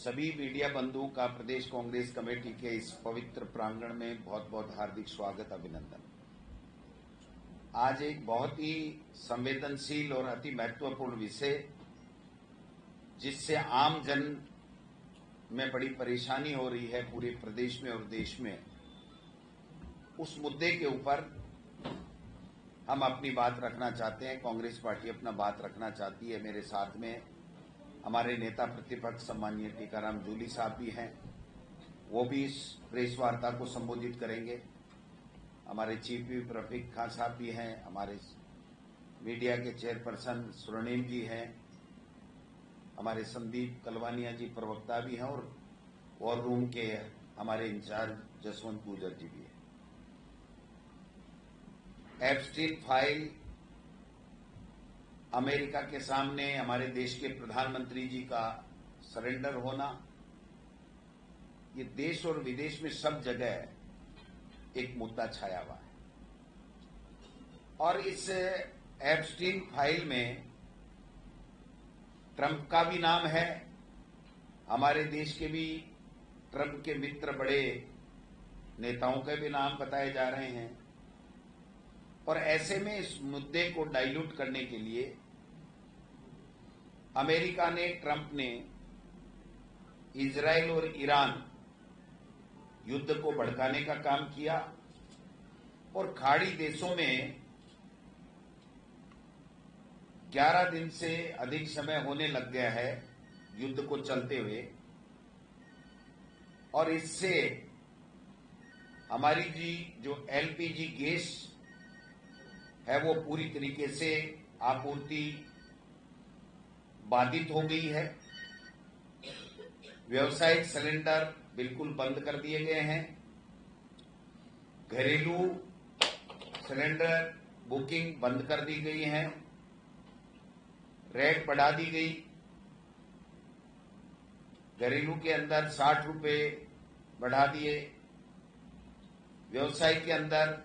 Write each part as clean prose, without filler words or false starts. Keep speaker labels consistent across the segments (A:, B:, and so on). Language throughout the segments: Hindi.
A: सभी मीडिया बंधुओं का प्रदेश कांग्रेस कमेटी के इस पवित्र प्रांगण में बहुत बहुत हार्दिक स्वागत, अभिनंदन। आज एक बहुत ही संवेदनशील और अति महत्वपूर्ण विषय, जिससे आम जन में बड़ी परेशानी हो रही है पूरे प्रदेश में और देश में, उस मुद्दे के ऊपर हम अपनी बात रखना चाहते हैं। कांग्रेस पार्टी अपना बात रखना चाहती है। मेरे साथ में हमारे नेता प्रतिपक्ष सम्माननीय टीकाराम जूली साहब भी हैं, वो भी इस प्रेस वार्ता को संबोधित करेंगे। हमारे चीफ व्हिप रफीक खान साहब भी हैं, हमारे मीडिया के चेयरपर्सन स्वर्णिम जी हैं, हमारे संदीप कलवानिया जी प्रवक्ता भी हैं, और वॉर रूम के हमारे इंचार्ज जसवंत गुजर जी भी हैं। एप्स्टीन फाइल अमेरिका के सामने हमारे देश के प्रधानमंत्री जी का सरेंडर होना, ये देश और विदेश में सब जगह एक मुद्दा छाया हुआ है। और इस एप्स्टीन फाइल में ट्रंप का भी नाम है, हमारे देश के भी ट्रंप के मित्र बड़े नेताओं के भी नाम बताए जा रहे हैं। और ऐसे में इस मुद्दे को डाइल्यूट करने के लिए अमेरिका ने, ट्रंप ने इजराइल और ईरान युद्ध को भड़काने का काम किया, और खाड़ी देशों में 11 दिन से अधिक समय होने लग गया है युद्ध को चलते हुए। और इससे हमारी जो एलपीजी गैस है वो पूरी तरीके से आपूर्ति बाधित हो गई है। व्यावसायिक सिलेंडर बिल्कुल बंद कर दिए गए हैं। घरेलू सिलेंडर बुकिंग बंद कर दी गई है। रेट बढ़ा दी गई। घरेलू के अंदर 60 रुपए बढ़ा दिए। व्यवसाय के अंदर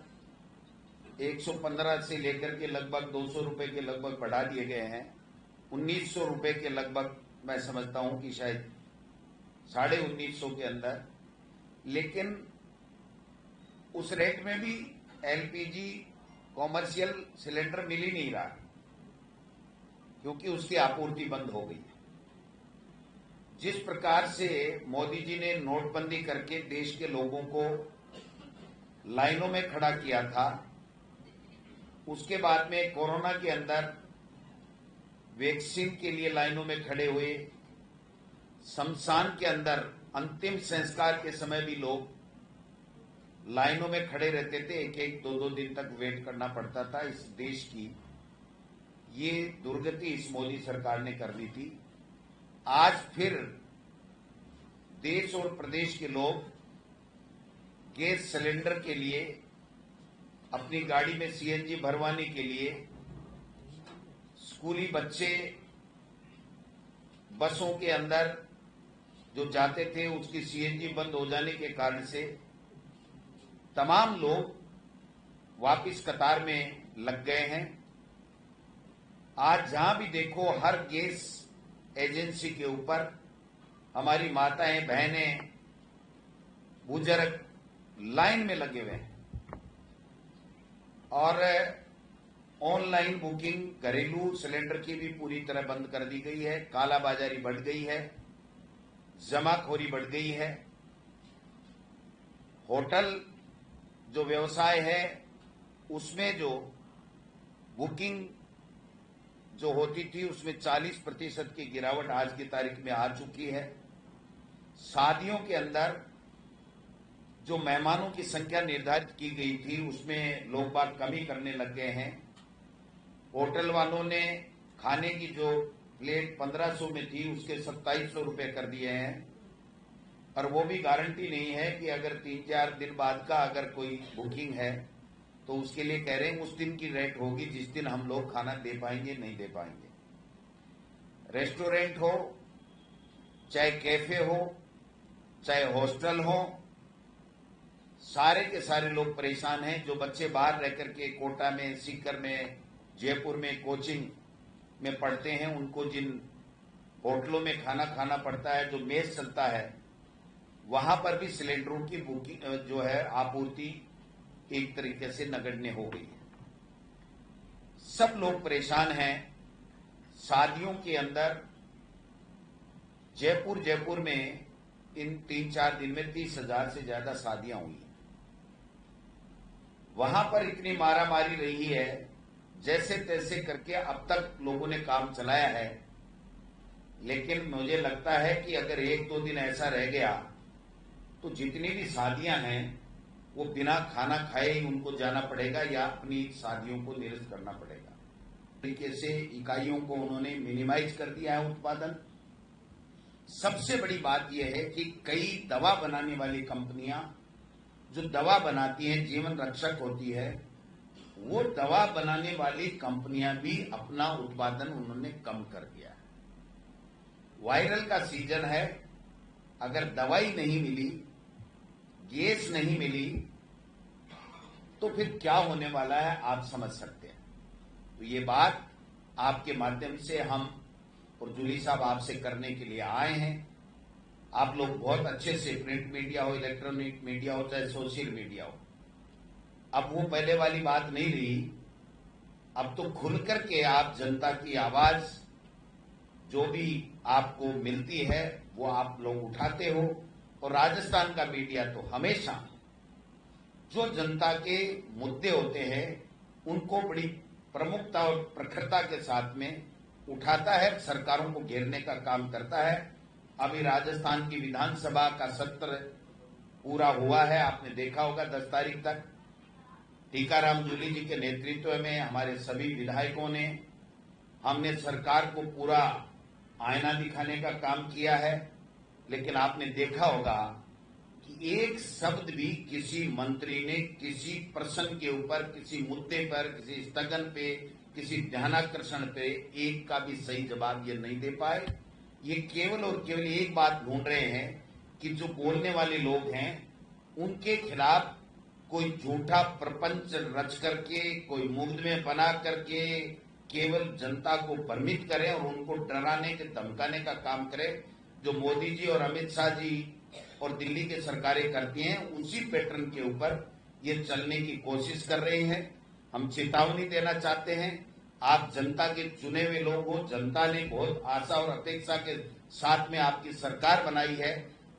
A: 115 से लेकर के लगभग 200 रुपए के लगभग बढ़ा दिए गए हैं। 1900 रुपए के लगभग मैं समझता हूं कि शायद 1950 के अंदर। लेकिन उस रेट में भी एलपीजी कॉमर्शियल सिलेंडर मिल ही नहीं रहा, क्योंकि उसकी आपूर्ति बंद हो गई। जिस प्रकार से मोदी जी ने नोटबंदी करके देश के लोगों को लाइनों में खड़ा किया था, उसके बाद में कोरोना के अंदर वैक्सीन के लिए लाइनों में खड़े हुए, शमशान के अंदर अंतिम संस्कार के समय भी लोग लाइनों में खड़े रहते थे। एक एक 2-2 दिन तक वेट करना पड़ता था। इस देश की ये दुर्गति इस मोदी सरकार ने कर दी थी। आज फिर देश और प्रदेश के लोग गैस सिलेंडर के लिए, अपनी गाड़ी में सीएनजी भरवाने के लिए, स्कूली बच्चे बसों के अंदर जो जाते थे उसकी सीएनजी बंद हो जाने के कारण से तमाम लोग वापिस कतार में लग गए हैं। आज जहां भी देखो हर गैस एजेंसी के ऊपर हमारी माताएं, बहनें, बुजुर्ग लाइन में लगे हुए हैं। और ऑनलाइन बुकिंग घरेलू सिलेंडर की भी पूरी तरह बंद कर दी गई है। कालाबाजारी बढ़ गई है, जमाखोरी बढ़ गई है। होटल जो व्यवसाय है उसमें जो बुकिंग जो होती थी उसमें 40% की गिरावट आज की तारीख में आ चुकी है। शादियों के अंदर जो मेहमानों की संख्या निर्धारित की गई थी उसमें लोग बात कमी करने लग गए हैं। होटल वालों ने खाने की जो प्लेट 1500 में थी उसके 2700 रुपए कर दिए हैं। और वो भी गारंटी नहीं है कि अगर 3-4 दिन बाद का अगर कोई बुकिंग है तो उसके लिए कह रहे हैं उस दिन की रेट होगी जिस दिन हम लोग खाना दे पाएंगे, नहीं दे पाएंगे। रेस्टोरेंट हो, चाहे कैफे हो, चाहे हॉस्टल हो, सारे के सारे लोग परेशान हैं। जो बच्चे बाहर रह करके कोटा में, सीकर में, जयपुर में कोचिंग में पढ़ते हैं, उनको जिन होटलों में खाना खाना पड़ता है, जो मेस चलता है, वहां पर भी सिलेंडरों की बुकिंग जो है आपूर्ति एक तरीके से नगण्य हो गई है। सब लोग परेशान हैं। शादियों के अंदर जयपुर में इन 3-4 दिन में 30,000 से ज्यादा शादियां हुई। वहां पर इतनी मारामारी रही है, जैसे तैसे करके अब तक लोगों ने काम चलाया है। लेकिन मुझे लगता है कि अगर 1-2 दिन ऐसा रह गया तो जितनी भी शादियां हैं वो बिना खाना खाए ही उनको जाना पड़ेगा या अपनी शादियों को निरस्त करना पड़ेगा। तरीके से इकाइयों को उन्होंने मिनिमाइज कर दिया है उत्पादन। सबसे बड़ी बात यह है कि कई दवा बनाने वाली कंपनियां जो दवा बनाती हैं, जीवन रक्षक होती है, वो दवा बनाने वाली कंपनियां भी अपना उत्पादन उन्होंने कम कर दिया है। वायरल का सीजन है, अगर दवाई नहीं मिली, गैस नहीं मिली, तो फिर क्या होने वाला है आप समझ सकते हैं। तो ये बात आपके माध्यम से हम और जूली साहब आपसे करने के लिए आए हैं। आप लोग बहुत अच्छे से, प्रिंट मीडिया हो, इलेक्ट्रॉनिक मीडिया हो, चाहे सोशल मीडिया हो, अब वो पहले वाली बात नहीं रही। अब तो खुल करके आप जनता की आवाज जो भी आपको मिलती है वो आप लोग उठाते हो। और राजस्थान का मीडिया तो हमेशा जो जनता के मुद्दे होते हैं उनको बड़ी प्रमुखता और प्रखरता के साथ में उठाता है, सरकारों को घेरने का काम करता है। अभी राजस्थान की विधानसभा का सत्र पूरा हुआ है, आपने देखा होगा 10 तारीख तक। टीकाराम जूली जी के नेतृत्व में हमारे सभी विधायकों ने, हमने सरकार को पूरा आईना दिखाने का काम किया है। लेकिन आपने देखा होगा कि एक शब्द भी किसी मंत्री ने किसी प्रश्न के ऊपर, किसी मुद्दे पर, किसी स्थगन पे, किसी ध्यानाकर्षण पे एक का भी सही जवाब ये नहीं दे पाए। ये केवल और केवल एक बात ढूंढ रहे हैं कि जो बोलने वाले लोग हैं उनके खिलाफ कोई झूठा प्रपंच रच करके, कोई मुकदमे बना करके केवल जनता को भ्रमित करें और उनको डराने के धमकाने का काम करें। जो मोदी जी और अमित शाह जी और दिल्ली की सरकारें करती हैं, उसी पैटर्न के ऊपर ये चलने की कोशिश कर रहे हैं। हम चेतावनी देना चाहते हैं, आप जनता के चुने हुए लोग हो, जनता ने बहुत आशा और अपेक्षा के साथ में आपकी सरकार बनाई है।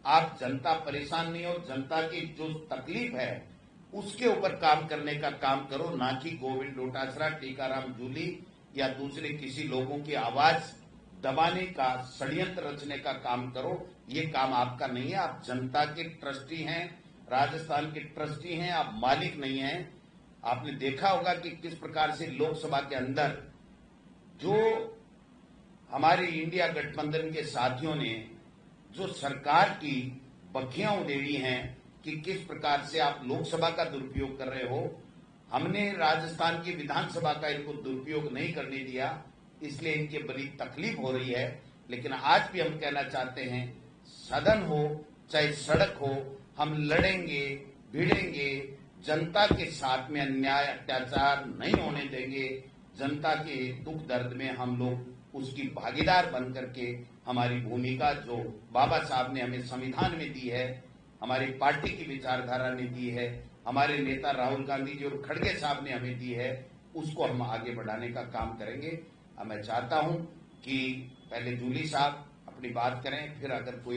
A: आप जनता परेशान नहीं हो, जनता की जो तकलीफ है उसके ऊपर काम करने का काम करो, ना कि गोविंद डोटासरा, टीकाराम जूली या दूसरे किसी लोगों की आवाज दबाने का, षड्यंत्र रचने का काम करो। ये काम आपका नहीं है। आप जनता के ट्रस्टी हैं, राजस्थान के ट्रस्टी हैं, आप मालिक नहीं हैं। आपने देखा होगा कि किस प्रकार से लोकसभा के अंदर जो हमारे इंडिया गठबंधन के साथियों ने जो सरकार की बखियां उधेड़ी हैं कि किस प्रकार से आप लोकसभा का दुरुपयोग कर रहे हो। हमने राजस्थान की विधानसभा का इनको दुरुपयोग नहीं करने दिया, इसलिए इनकी बड़ी तकलीफ हो रही है। लेकिन आज भी हम कहना चाहते हैं, सदन हो चाहे सड़क हो, हम लड़ेंगे, भिड़ेंगे, जनता के साथ में अन्याय अत्याचार नहीं होने देंगे। जनता के दुख दर्द में हम लोग उसकी भागीदार बन करके हमारी भूमिका जो बाबा साहब ने हमें संविधान में दी है, हमारी पार्टी की विचारधारा ने दी है, हमारे नेता राहुल गांधी जी और खड़गे साहब ने हमें दी है, उसको हम आगे बढ़ाने का काम करेंगे। मैं चाहता हूं कि पहले जूली साहब अपनी बात करें, फिर अगर कोई